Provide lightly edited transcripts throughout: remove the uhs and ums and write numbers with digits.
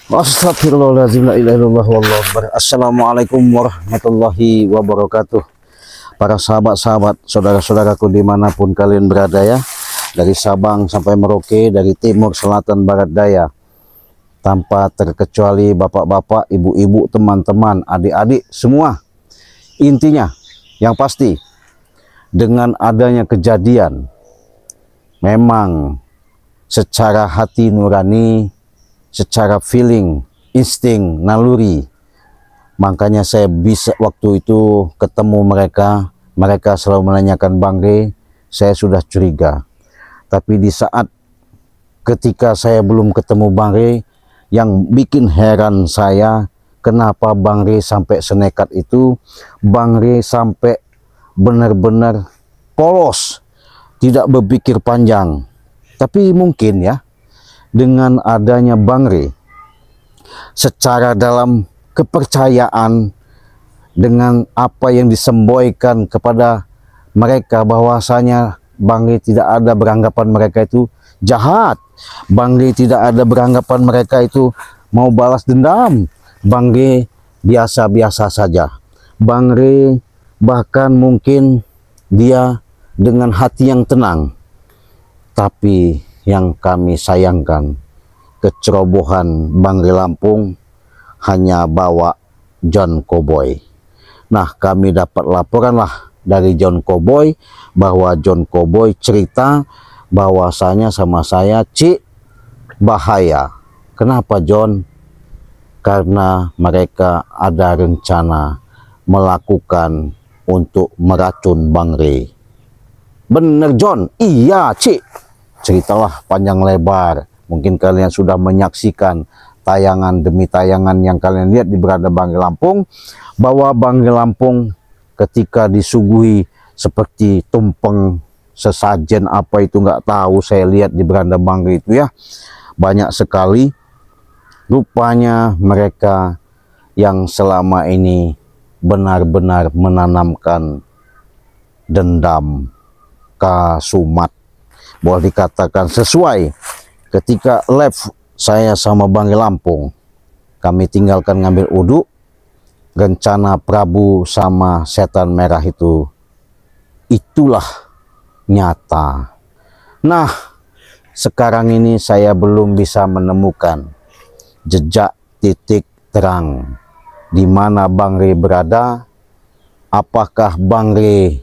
Astagfirullahaladzim, la ilaha illallah, wallahu akbar. Assalamualaikum warahmatullahi wabarakatuh. Para sahabat-sahabat, saudara-saudaraku dimanapun kalian berada ya, dari Sabang sampai Merauke, dari timur, selatan, barat, daya, tanpa terkecuali bapak-bapak, ibu-ibu, teman-teman, adik-adik, semua. Intinya, yang pasti, dengan adanya kejadian, memang secara hati nurani, secara feeling, insting, naluri, makanya saya bisa waktu itu ketemu mereka selalu menanyakan Bang Rey, saya sudah curiga. Tapi di saat ketika saya belum ketemu Bang Rey, yang bikin heran saya, kenapa Bang Rey sampai senekat itu, Bang Rey sampai benar-benar polos, tidak berpikir panjang. Tapi mungkin ya, dengan adanya Bang Rey, secara dalam kepercayaan, dengan apa yang disemboykan kepada mereka, bahwasanya Bang Rey tidak ada beranggapan mereka itu jahat, Bang Rey tidak ada beranggapan mereka itu mau balas dendam, Bang Rey biasa-biasa saja. Bang Rey bahkan mungkin dia dengan hati yang tenang. Tapi yang kami sayangkan, kecerobohan Bang Rey Lampung hanya bawa John Cowboy. Nah, kami dapat laporan lah dari John Cowboy, bahwa John Cowboy cerita bahwasanya sama saya, Cik, bahaya. Kenapa John? Karena mereka ada rencana melakukan untuk meracun Bang Rey. Bener John? Iya Cik. Ceritalah panjang lebar. Mungkin kalian sudah menyaksikan tayangan demi tayangan yang kalian lihat di Beranda Bang Rey Lampung, bahwa Bang Rey Lampung ketika disuguhi seperti tumpeng sesajen apa itu nggak tahu, saya lihat di Beranda Bang Rey itu ya, banyak sekali. Rupanya mereka yang selama ini benar-benar menanamkan dendam, kasumat, boleh dikatakan sesuai. Ketika live saya sama Bang Rey Lampung, kami tinggalkan ngambil uduk, rencana Prabu sama setan merah itu, itulah nyata. Nah, sekarang ini saya belum bisa menemukan jejak titik terang di mana Bang Rey berada. Apakah Bang Rey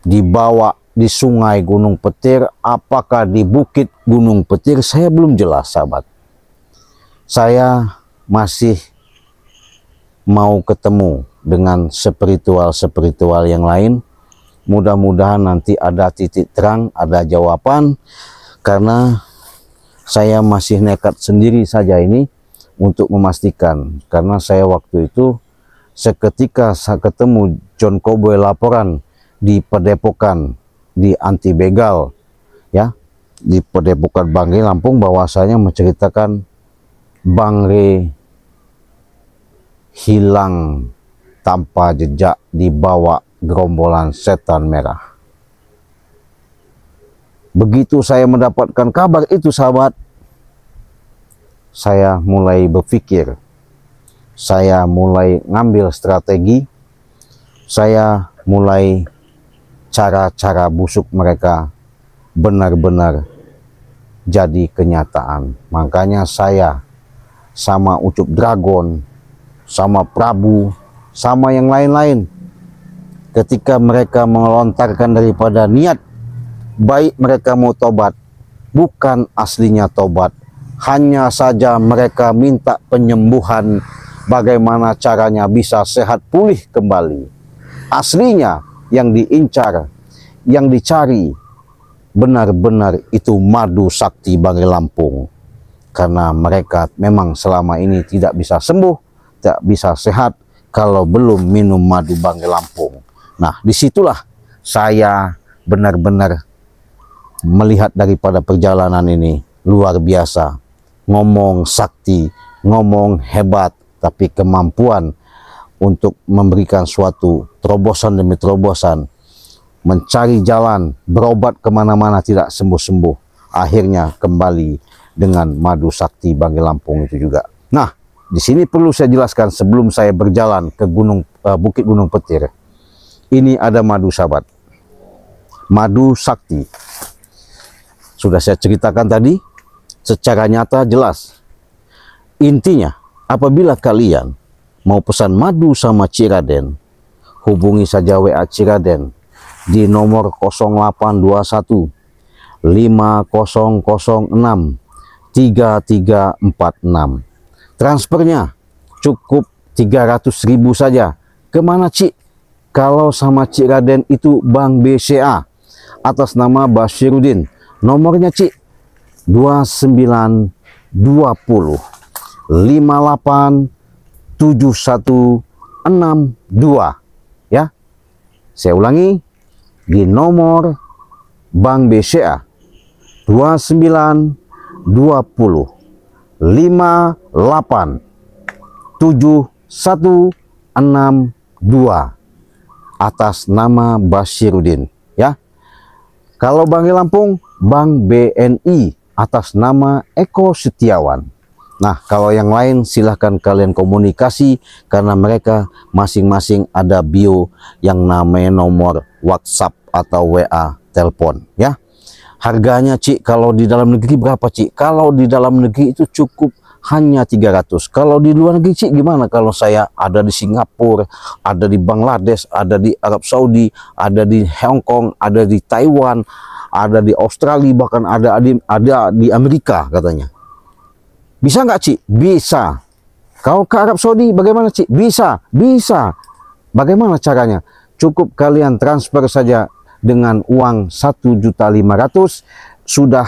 dibawa di sungai Gunung Petir, apakah di bukit Gunung Petir, saya belum jelas sahabat. Saya masih mau ketemu dengan spiritual yang lain. Mudah-mudahan nanti ada titik terang, ada jawaban, karena saya masih nekat sendiri saja ini untuk memastikan. Karena saya waktu itu seketika saya ketemu John Cowboy laporan di Padepokan, di anti begal ya, di Padepokan Bang Rey Lampung, bahwasanya menceritakan Bang Rey hilang tanpa jejak, dibawa gerombolan setan merah. Begitu saya mendapatkan kabar itu sahabat, saya mulai berpikir, saya mulai ngambil strategi, saya mulai cara-cara busuk mereka benar-benar jadi kenyataan. Makanya saya sama Ucup Dragon, sama Prabu, sama yang lain-lain, ketika mereka melontarkan daripada niat baik mereka mau tobat, bukan aslinya tobat, hanya saja mereka minta penyembuhan, bagaimana caranya bisa sehat pulih kembali. Aslinya yang diincar, yang dicari benar-benar itu madu sakti Bang Rey Lampung. Karena mereka memang selama ini tidak bisa sembuh, tidak bisa sehat kalau belum minum madu Bang Rey Lampung. Nah, disitulah saya benar-benar melihat daripada perjalanan ini luar biasa. Ngomong sakti, ngomong hebat, tapi kemampuan untuk memberikan suatu terobosan demi terobosan, mencari jalan, berobat kemana-mana tidak sembuh-sembuh, akhirnya kembali dengan madu sakti Banggai Lampung itu juga. Nah, di sini perlu saya jelaskan sebelum saya berjalan ke Bukit Gunung Petir. Ini ada madu sahabat, madu sakti. Sudah saya ceritakan tadi secara nyata jelas. Intinya, apabila kalian mau pesan madu sama Ciraden, hubungi saja WA Ciraden di nomor 0821 5006 3346. Transfernya cukup 300.000 saja. Kemana Cik? Kalau sama Ciraden itu Bank BCA atas nama Basyirudin. Nomornya Cik 2920 587162 ya. Saya ulangi, di nomor Bank BCA 2920 587162 atas nama Basyirudin ya. Kalau Banggai Lampung, Bank BNI atas nama Eko Setiawan. Nah, kalau yang lain silahkan kalian komunikasi karena mereka masing-masing ada bio yang namanya nomor WhatsApp atau WA telepon ya. Harganya Cik, kalau di dalam negeri berapa Cik? Kalau di dalam negeri itu cukup hanya 300. Kalau di luar negeri Cik gimana? Kalau saya ada di Singapura, ada di Bangladesh, ada di Arab Saudi, ada di Hong Kong, ada di Taiwan, ada di Australia, bahkan ada di Amerika katanya. Bisa nggak Cik? Bisa. Kau ke Arab Saudi bagaimana Cik? Bisa. Bisa. Bagaimana caranya? Cukup kalian transfer saja dengan uang 1.500.000 sudah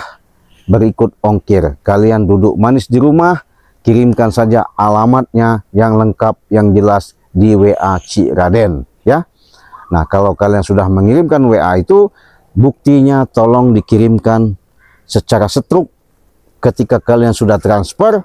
berikut ongkir. Kalian duduk manis di rumah, kirimkan saja alamatnya yang lengkap, yang jelas di WA Ciraden ya. Nah, kalau kalian sudah mengirimkan WA itu, buktinya tolong dikirimkan secara setruk. Ketika kalian sudah transfer,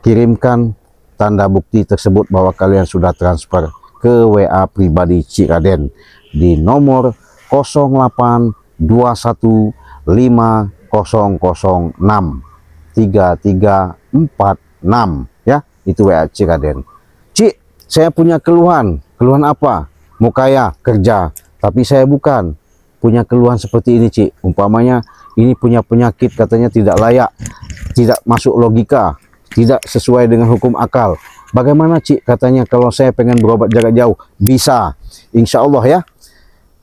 kirimkan tanda bukti tersebut bahwa kalian sudah transfer ke WA pribadi Ciraden di nomor 082150063346 ya. Itu WA Ciraden. Cik, saya punya keluhan. Keluhan apa? Mau kaya, kerja, tapi saya bukan. Punya keluhan seperti ini Cik. Umpamanya ini punya penyakit katanya tidak layak, tidak masuk logika, tidak sesuai dengan hukum akal. Bagaimana Cik? Katanya kalau saya pengen berobat jarak jauh, bisa. Insya Allah ya.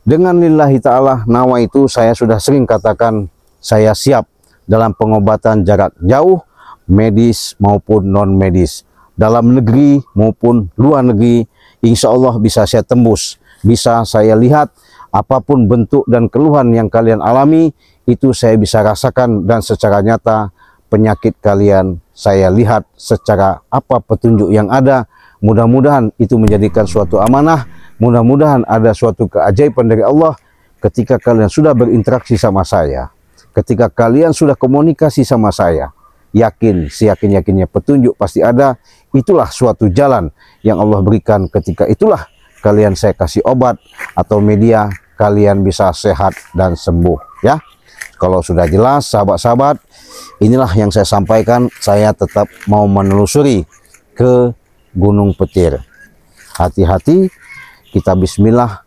Dengan lillahi ta'ala nawa itu saya sudah sering katakan saya siap dalam pengobatan jarak jauh, medis maupun non medis, dalam negeri maupun luar negeri. Insya Allah bisa saya tembus, bisa saya lihat apapun bentuk dan keluhan yang kalian alami, itu saya bisa rasakan dan secara nyata penyakit kalian saya lihat secara apa petunjuk yang ada. Mudah-mudahan itu menjadikan suatu amanah, mudah-mudahan ada suatu keajaiban dari Allah ketika kalian sudah berinteraksi sama saya, ketika kalian sudah komunikasi sama saya. Yakin, seyakin-yakinnya petunjuk pasti ada. Itulah suatu jalan yang Allah berikan. Ketika itulah kalian saya kasih obat atau media, kalian bisa sehat dan sembuh ya. Kalau sudah jelas sahabat-sahabat, inilah yang saya sampaikan. Saya tetap mau menelusuri ke Gunung Petir. Hati-hati, kita bismillah,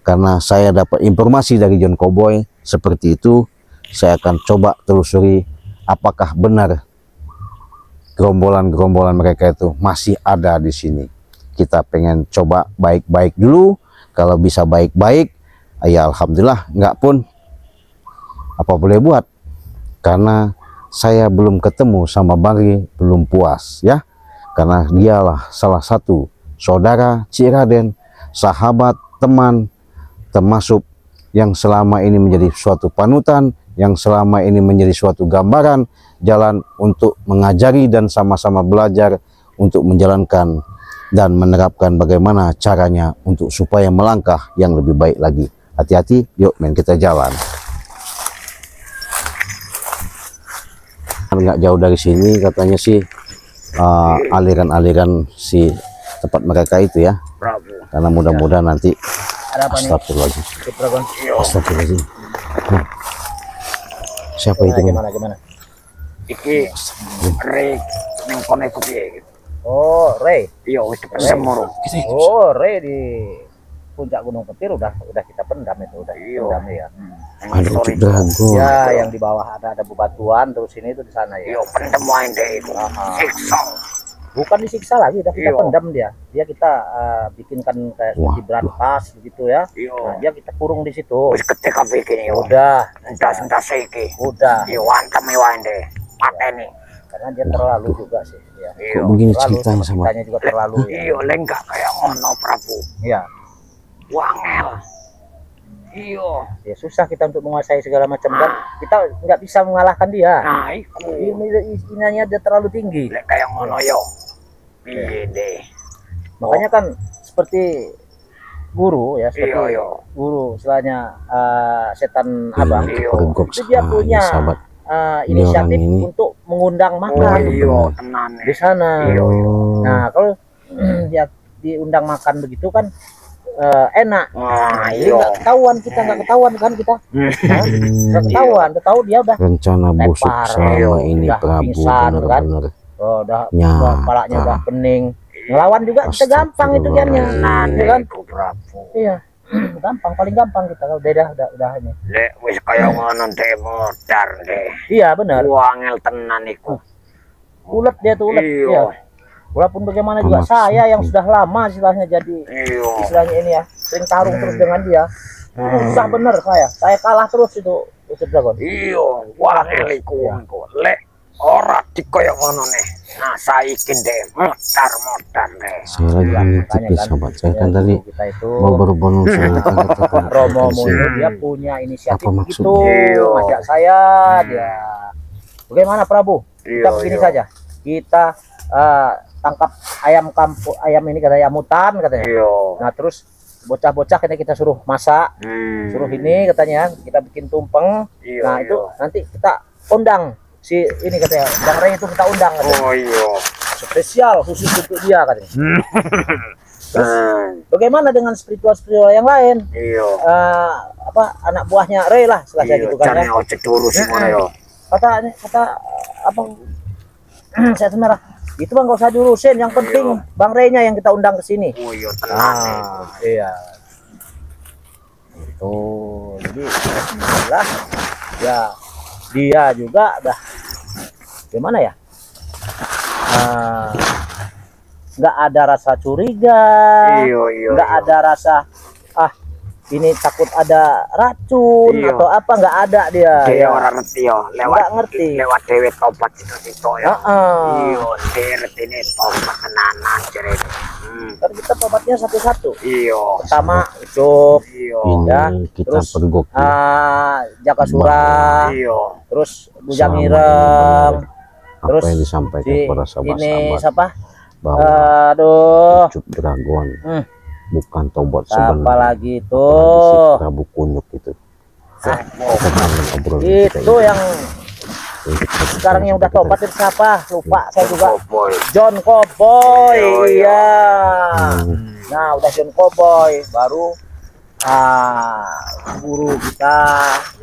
karena saya dapat informasi dari John Cowboy seperti itu. Saya akan coba telusuri apakah benar gerombolan-gerombolan mereka itu masih ada di sini. Kita pengen coba baik-baik dulu. Kalau bisa baik-baik, ya alhamdulillah. Enggak pun apa boleh buat, karena saya belum ketemu sama Banggai, belum puas ya. Karena dialah salah satu saudara Ciraden, sahabat, teman, termasuk yang selama ini menjadi suatu panutan, yang selama ini menjadi suatu gambaran jalan untuk mengajari dan sama-sama belajar untuk menjalankan dan menerapkan bagaimana caranya untuk supaya melangkah yang lebih baik lagi. Hati-hati, yuk men, kita jalan. Nggak jauh dari sini katanya sih aliran-aliran si tempat mereka itu ya. Karena mudah-mudahan nanti astagfirullahaladzim. Astagfirullahaladzim. Nah, siapa itu? Gimana? iki Re ning kono iku piye? Oh, Re. Iya wis semur. Oh, Re di puncak Gunung Petir udah kita pendam itu, udah Iya. pendam ya. Ada ucap dragon. Ya, yang di bawah ada bebatuan, terus ini itu di sana ya. Iya pendem wae ndek iku. Siksa. Bukan disiksa lagi, udah kita Iya. pendam dia. Dia kita bikinkan kayak Waduh. brantas begitu ya. Iya. Nah, dia kita kurung di situ. Wis ketika bikin yo. Udah, Entas-entas iki. udah. Iya wantem wae ndek. Pateni. Karena dia terlalu juga sih. Ya. Iya. Kok begini Terlalu, ceritanya sama ceritanya juga terlalu ya. Iya lenggak kayak ngono Prabu. Iya. Wangel. Iya. Ya susah kita untuk menguasai segala macam dan kita nggak bisa mengalahkan dia. Nah iku. Ininya dia terlalu tinggi. Lek kayak ngono yo. Piye deh. Makanya kan seperti guru ya, seperti Iya, iya. guru istilahnya setan abang. Iya. pergok Itu dia sekali, punya sahabat. inisiatif ini. untuk mengundang makan Iya tenan. di sana. Iya. Oh, Nah kalau dia diundang makan begitu kan enak. Wah Jadi iya. nggak ketahuan kita, nggak ketahuan kan kita. Hah? Nggak ketahuan, tahu dia udah rencana busuk Tepar. selama ini Udah Prabu pingsan, benar-benar udah Nyata. kepalanya udah pening. Ngelawan juga kita gampang itu kiannya. Tenan Iya kan? iku Prabu. Iya. Gampang, paling gampang kita kalau udah ini. Lek wis kaya ngono ndek modar ndek. Iya benar. Wangel tenan iku. Ulet dia tuh ulet. Iya. Iya. Walaupun bagaimana juga saya yang sudah lama istilahnya jadi Iya. istilahnya ini ya, sering tarung terus dengan dia. Susah bener saya. Saya kalah terus itu Ucap Dragon. Iya, wangel iku. Lek ora dikaya ngono nih. Nah saiki ndek modar nih. saya lagi ngintip sahabat saya kan tadi kita itu mau berbonus saya kan katakan Romo di Mulyo sini. dia punya inisiatif Apa begitu, maksudnya? ngajak saya dia. Bagaimana Prabu? Kita Iya, begini iya. saja. Kita tangkap ayam kampung, ayam ini katanya ayam hutan katanya. Iya. Nah terus bocah-bocah kita suruh masak, suruh ini katanya kita bikin tumpeng. Iya, Nah itu iya. nanti kita undang si ini katanya Bang Rey itu kita undang katanya. Oh iya. Spesial khusus untuk dia katanya. Hmm. Bagaimana dengan spiritual yang lain? Iya. Apa anak buahnya Rey lah setelah Iya, gitu kan jane ya. ojo turu sih ngono yo. Kata apa saya merah itu Bang gak usah diurusin, yang penting Bang Rey-nya yang kita undang ke sini. Oh iya tenan. Iya. Itu jadi alhamdulillah ya dia juga dah gimana ya? Nggak ada rasa curiga, Iya, iya. nggak ada rasa ini takut ada racun Iya. atau apa, nggak ada dia. Dia Ya. ora ngerti yo, Nggak ngerti. lewat dewe tobat itu ya. Heeh. Iya, deret ini tobat tenanan jeret. Kan kita tobatnya satu-satu. Iya. Pertama ucup, Iya. Ini Ya, kita terus, pergok Jaka Surah, Iya. terus Bujang Sama Ireng, apa terus yang disampaikan si kepada ini sahabat-sahabat siapa? bahwa Aduh, Ucup Dragon Hmm. bukan tobat apa sebenarnya. lagi Apalagi si tuh? Prabu Kunyuk itu. Ah, Kita kangen obrolan kita itu ini. yang sekarang yang udah tobat itu siapa? Lupa saya juga. Boy. John Cowboy, Iya, iya. iya. Hmm. Nah, udah John Cowboy, baru guru kita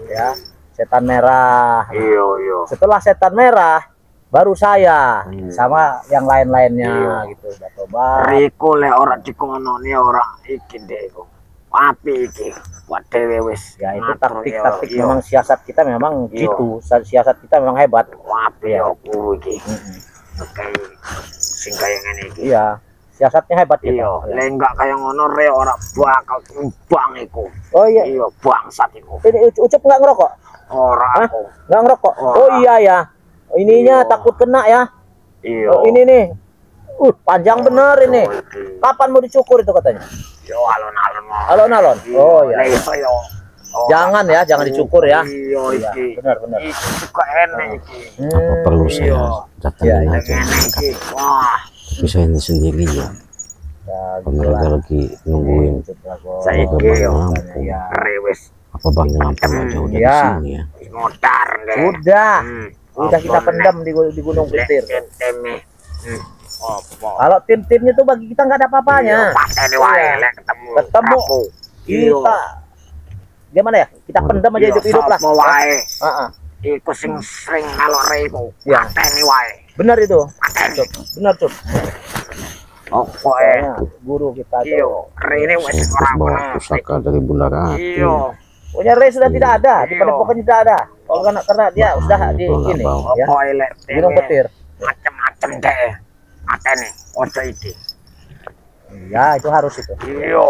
ya, Setan Merah. Iya, iya. Setelah Setan Merah, baru saya sama yang lain-lainnya Iya. gitu udah tobat. Riko le ora dikononi ora iki ndek. Api iki. Buat dewe wis. Ya itu ngatur, taktik-taktik iya. memang siasat kita memang Iya. gitu. Siasat kita memang hebat. Api Iya. yo guru iki. Oke. Sing kaya ngene iki. Iya, siasatnya hebat kita. Iya, Ya. lek enggak kaya ngono re ora bakal tumbang iku. Oh iya, Iya, bangsat iku. ini Ucup nggak ngerokok? Ora Hah? aku. Nggak ngerokok? Wah. Oh iya ya, ininya Iya. takut kena ya. Iya. Oh, ini nih, panjang bener ini. Iki. Kapan mau dicukur itu katanya? Yo alon-alon. Alon-alon. Oh Lek iya. iso yo. Oh, Jangan ya, jangan dicukur ya. Iya Iya, iki. benar-benar. Iki juga enak iki. Apa perlu Iya. saya datangin Iya, aja? Enak iki. Wah, Tapi saya ini sendiri ya. Ya, Mereka lagi nungguin Ucup Dragon. Saiki Bang yo. Lampung. Ya. Rewes Apa Bang Lampung aja udah Iya. di sini ya. wis modar deh. Udah, udah kita Apa pendam di Gunung Petir. Teme. Apa? Kalau tim-timnya tuh bagi kita nggak ada apa-apanya. Pateni wae Iya. lek ketemu. Ketemu. Iya. Kita gimana ya? Kita pendam aja hidup-hidup lah. Sapa wae. Heeh. iku sing sering melok reiku. Ya. Pateni wae. Benar itu. Pateni. Benar, Cuk. Opo Guru kita Iya, tuh. rene wis Terus ora bawa bener. pusaka dari Bunda Rati. Iya. Punya Ray sudah tidak ada, di Iya. padepokan tidak ada. Oh, karena dia sudah di Bola ini bawah. ya. Opo elek. Gunung Petir. Macem-macem deh. Pateni ojo iki. Ya, itu harus itu. Iya.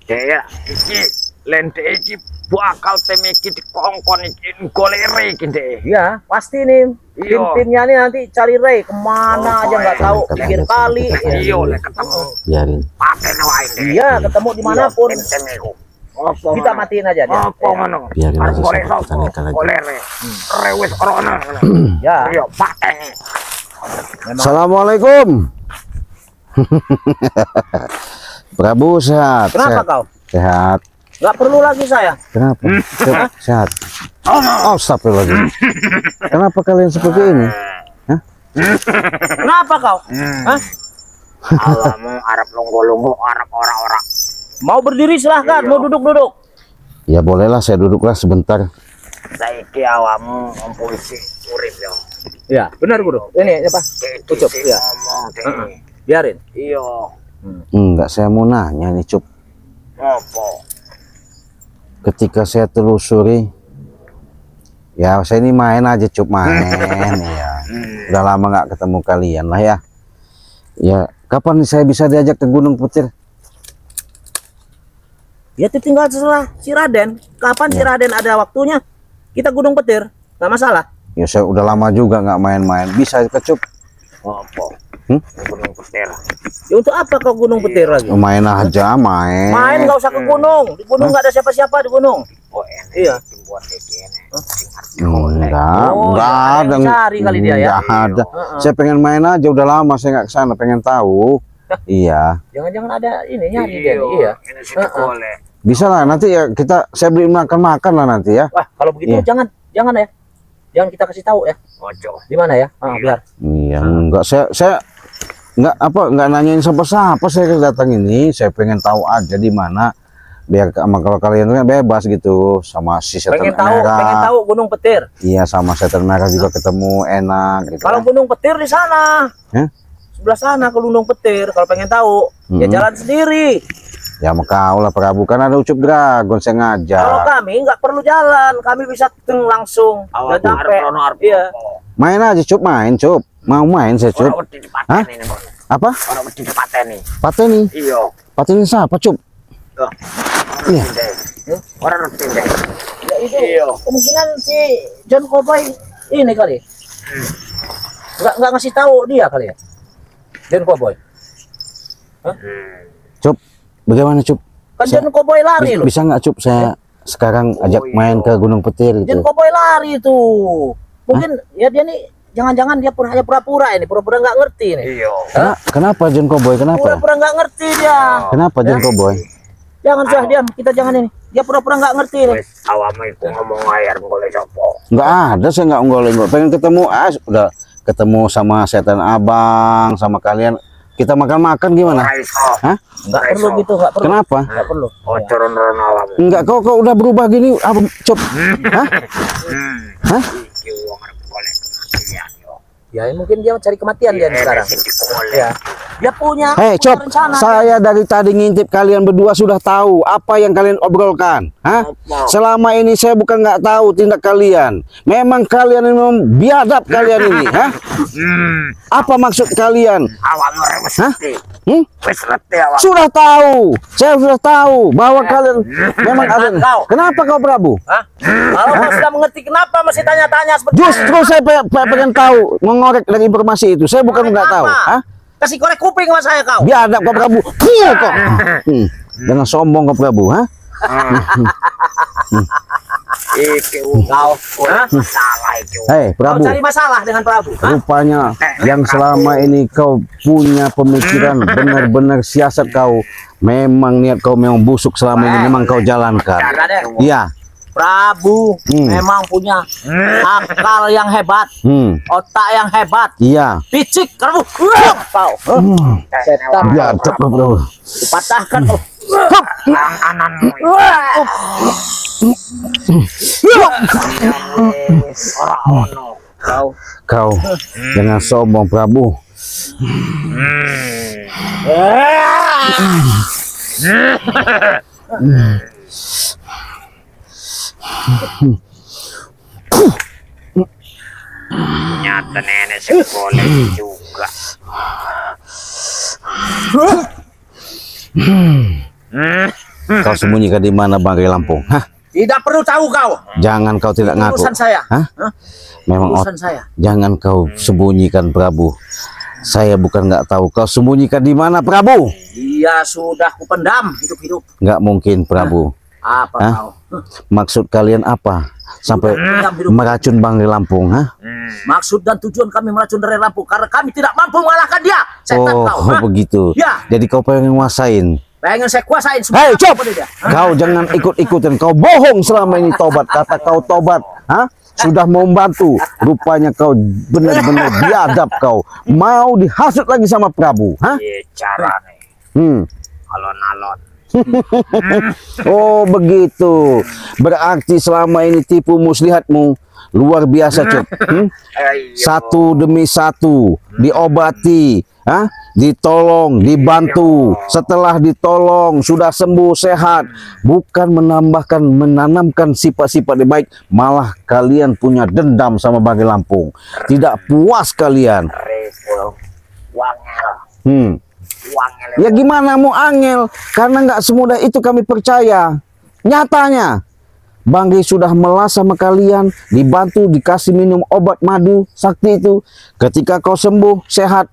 Dea iki lente iki bakal tem iki dikongkon iki golere iki deh. Iya, pasti nih. Iya. Tim-timnya nih nanti cari Ray kemana aja nggak tahu, pinggir kali. Iya, lek ketemu Biarin. pateni wae deh. Iya, ketemu dimanapun. Tim iku. Opo Kita matiin aja dia. Apa ngono? Biarin aja Golek sampai sopo? petani lagi. Golere. Rewis corona ngono. Ya, Iya, pateni. Assalamualaikum. Prabu sehat. kenapa sehat. kau? Sehat. Nggak perlu lagi saya. Kenapa? Sehat. Oh, astagfirullahaladzim. Kenapa kalian seperti ini? Kenapa kau? Hah? Alamu Arab lunggu-lunggu, Arab ora-ora. Mau berdiri silahkan, mau duduk-duduk. Ya bolehlah, saya duduklah sebentar. Saiki awamu mempuisi urip yo. Ya, benar guru. Ini apa? Ucup, ya. Ngomong deh. Biarin. Iya. Enggak, saya mau nanya nih, Cup. Apa? Ketika saya telusuri, ya saya ini main aja, Cup, main. Ya. Udah lama nggak ketemu kalian lah ya. Ya, kapan saya bisa diajak ke Gunung Petir? Ya itu tinggal setelah si Raden. Kapan si Raden ada waktunya? Kita Gunung Petir, nggak masalah. Ya saya udah lama juga nggak main-main. Bisa ke Cup? Apa? Gunung Petir. Ya untuk apa kau Gunung Petir lagi? Main aja, main. Main nggak usah ke gunung. Di gunung nggak ada siapa-siapa di gunung. Oh, enak. Iya. Buat iki enak. Enggak, Oh, enggak ada ada. yang cari kali dia ya. Enggak ada. Saya pengen main aja, udah lama saya nggak kesana, pengen tahu. Iya. Jangan-jangan ada ini nyari dia. nih. Iya. Ini sih boleh. Bisa lah, nanti ya saya beli makan-makan lah nanti ya. Wah, kalau begitu Iya. jangan ya. Jangan kita kasih tahu ya. Ojo. Di mana ya? Biar. Iya, enggak saya enggak nanyain siapa-siapa saya datang ini. Saya pengen tahu aja di mana, biar kalau kalian kan bebas gitu sama si setan Pengen merah. tahu Gunung Petir. Iya, sama setan merah juga ketemu enak gitu. Kalau kan. Gunung Petir di sana. Hah? Sebelah sana ke Gunung Petir. Kalau pengen tahu, ya jalan sendiri. Ya mau kau lah Prabu, kan ada Ucup Dragon saya Kalau ngajak. kami nggak perlu jalan, kami bisa langsung. Awal Nggak sampai. arep Iya. Main aja Cup, main Cup. Mau main saya Cup. Ora wedi dipateni nih, Bang. Apa? Ora wedi dipateni. Pateni. Iya. Pateni siapa Cup? Iya. Ora ngerti deh. Ya itu Iya. kemungkinan si John Cowboy ini kali. Nggak ngasih tahu dia kali ya. John Cowboy. Cup, bagaimana Cup? Kan John Cowboy lari loh. Bisa nggak Cup saya sekarang ajak iya. main ke Gunung Petir John gitu? Cowboy lari tuh. Mungkin ya dia nih jangan-jangan dia pun hanya pura-pura ini, pura-pura nggak ngerti nih. Iya. Kenapa John Cowboy? Kenapa? Pura-pura nggak ngerti dia. Kenapa John Cowboy? Jangan sudah diam, kita jangan ini. Dia pura-pura nggak ngerti nih. Wis awamu iku ngomong air golek sapa? Nggak ada, saya nggak unggul-unggul. Pengen ketemu, udah ketemu sama setan abang, sama kalian. Kita makan-makan gimana? Ora iso. Hah? Nggak perlu gitu, nggak perlu. Kenapa? Nggak perlu. Ojo rono awamu. Enggak, kok udah berubah gini, apa Cup? Hah? Hah? Iki wong arep golek kematian yo. Ya mungkin dia cari kematian dia nih sekarang. Ya. Dia punya Cop, rencana. saya dari tadi ngintip kalian berdua sudah tahu apa yang kalian obrolkan. Hah? Apa? Selama ini saya bukan nggak tahu tindak kalian. Memang kalian ini biadab kalian ini. Hah? Apa maksud kalian? Awamu wis Hah? ngerti. Hmm? Wis ngerti awamu. Sudah tahu. Saya sudah tahu bahwa kalian memang ada. Kenapa kau Prabu? Hah? Kalau kau sudah mengerti kenapa masih tanya-tanya seperti Justru saya pengen tahu, mengorek dari informasi itu. Saya bukan nggak tahu. Hah? Kasih korek kuping sama saya kau. Biadab kau Prabu. Iya kok. Jangan sombong kau Prabu. Hah? Iki kau salah iki. Hei Kau Prabu. cari masalah dengan Prabu. Hah? Rupanya yang selama ini kau punya pemikiran benar-benar siasat kau, memang niat kau memang busuk selama ini memang kau jalankan. Raden. Iya. Prabu memang punya akal yang hebat, otak yang hebat, Iya. picik kamu. Kau. Setan. Biadab kau Prabu. Patahkan. Ananmu. Ora ono Kau jangan sombong Prabu. Nyata nenek sekolah juga. Kau sembunyikan di mana Bangkai Lampung? Hah? Tidak perlu tahu kau. Jangan kau tidak ngaku. Urusan saya. Hah? Memang Urusan saya. jangan kau sembunyikan Prabu. Saya bukan nggak tahu kau sembunyikan di mana Prabu. Dia sudah kupendam hidup-hidup. Nggak mungkin Prabu. Apa Hah? kau? Maksud kalian apa? Sampai Pendam hidup. meracun Bangkai Lampung, hah? Maksud dan tujuan kami meracun dari Lampung karena kami tidak mampu mengalahkan dia. Setan kau. Oh, Hah? begitu. Ya. Jadi kau pengen nguasain. Pengen saya kuasain semua. Hei, cop! Dia. Kau jangan ikut-ikutan. Kau bohong selama ini tobat. Kata kau tobat, hah? Sudah membantu. Rupanya kau benar-benar biadab kau. Mau dihasut lagi sama Prabu, hah? Iya cara nih. Alon-alon. Oh begitu. Berarti selama ini tipu muslihatmu luar biasa, Cep. Satu demi satu diobati, ditolong, dibantu. Setelah ditolong sudah sembuh sehat, bukan menanamkan sifat-sifat yang baik, malah kalian punya dendam sama Bangkai Lampung. Tidak puas kalian. Wangel. Wangel. Ya gimana mau angel? Karena nggak semudah itu kami percaya. Nyatanya Banggai sudah melas sama kalian, dibantu, dikasih minum obat madu sakti itu. Ketika kau sembuh, sehat,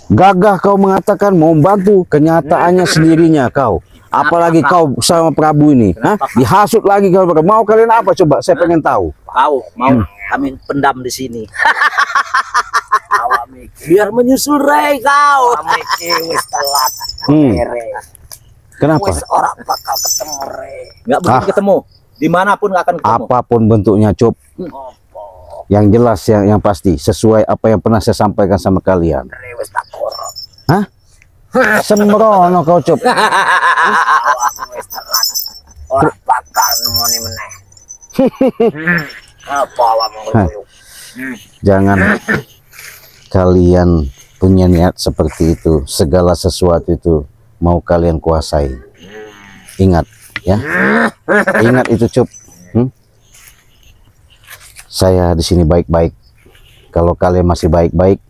gagah kau mengatakan mau bantu, kenyataannya sendirinya kau. Apalagi kau sama Prabu ini, dihasut lagi kau. Mau kalian apa coba? Saya pengen tahu. Kau mau kami pendam di sini. Biar menyusul Rey kau. Wis telat. Kenapa? Wis orang bakal ketemu Rey. Nggak mungkin ketemu. Dimanapun nggak akan ketemu. Apapun bentuknya, Cop. Yang jelas, yang pasti sesuai apa yang pernah saya sampaikan sama kalian. Rey wis tak korot. Hah? Sembrono kau, Cop. Wis telat. Orang bakal nemoni meneh. Apa awakmu nguyuk? Jangan kalian punya niat seperti itu. Segala sesuatu itu mau kalian kuasai. Ingat ya. Ingat itu, Cup. Saya di sini baik-baik. Kalau kalian masih baik-baik,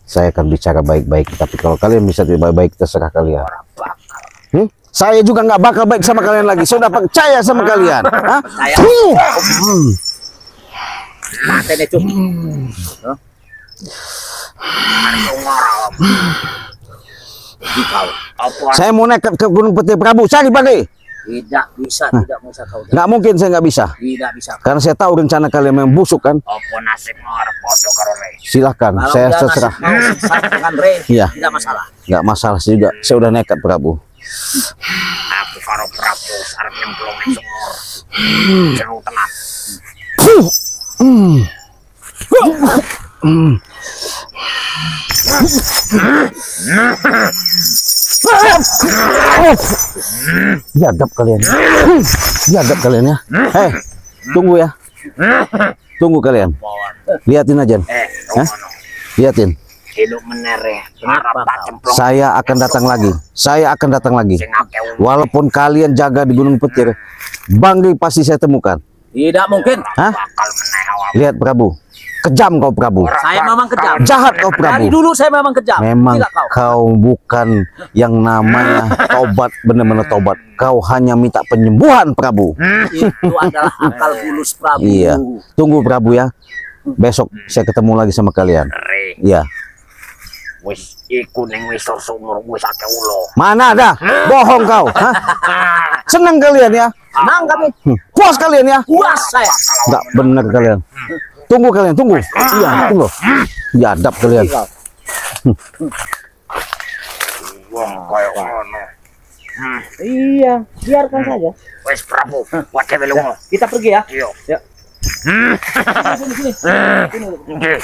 saya akan bicara baik-baik. Tapi kalau kalian bisa tidak baik-baik, terserah kalian. Saya juga nggak bakal baik sama kalian lagi. Saya udah percaya sama kalian. Hah? Paten itu. Saya mau naik ke Gunung Putih Prabu. Cari Bangkai. Tidak bisa kau. Nggak mungkin saya nggak bisa. Tidak bisa. Karena saya tahu rencana kalian memang busuk kan. Apa nasib ngarep podo karo Rey? Silahkan, Kalau saya dia terserah. nasib mau dengan Rey, Iya. tidak masalah. Nggak masalah sih juga. Saya udah nekat Prabu. Aku karo Prabu arep nyemplung ning sumur. Seru tenan. Biadab kalian. Biadab kalian ya. Hei, tunggu ya. Tunggu kalian. Liatin aja. Hah? Liatin. Hidup menere. Ngarep tak cemplung. Saya akan datang lagi. Saya akan datang lagi. Sing akeh wong. Walaupun kalian jaga di Gunung Petir, Banggai pasti saya temukan. Tidak mungkin. Hah? Bakal meneh awak. Lihat Prabu. Kejam kau Prabu. Saya memang kejam. Jahat kau Dari Prabu. dulu saya memang kejam. Memang Tidak kau. kau bukan yang namanya tobat, benar-benar tobat. Kau hanya minta penyembuhan Prabu. Itu adalah akal bulus Prabu. Iya. Tunggu Prabu ya. Besok saya ketemu lagi sama kalian. Rey. Iya. Wis iku ning wisor sumur wis akeh ulo. Mana ada? Bohong kau. Hah? Senang kalian ya? Senang kami. Puas kalian ya? Puas saya. Enggak benar kalian. Tunggu kalian, tunggu. Iya, tunggu. Biadab kalian. Wong koyo ngono. Iya, biarkan saja. Wis Prabu, wae lunga. Kita pergi ya. Iya. Ya. Sini, sini. Nggih.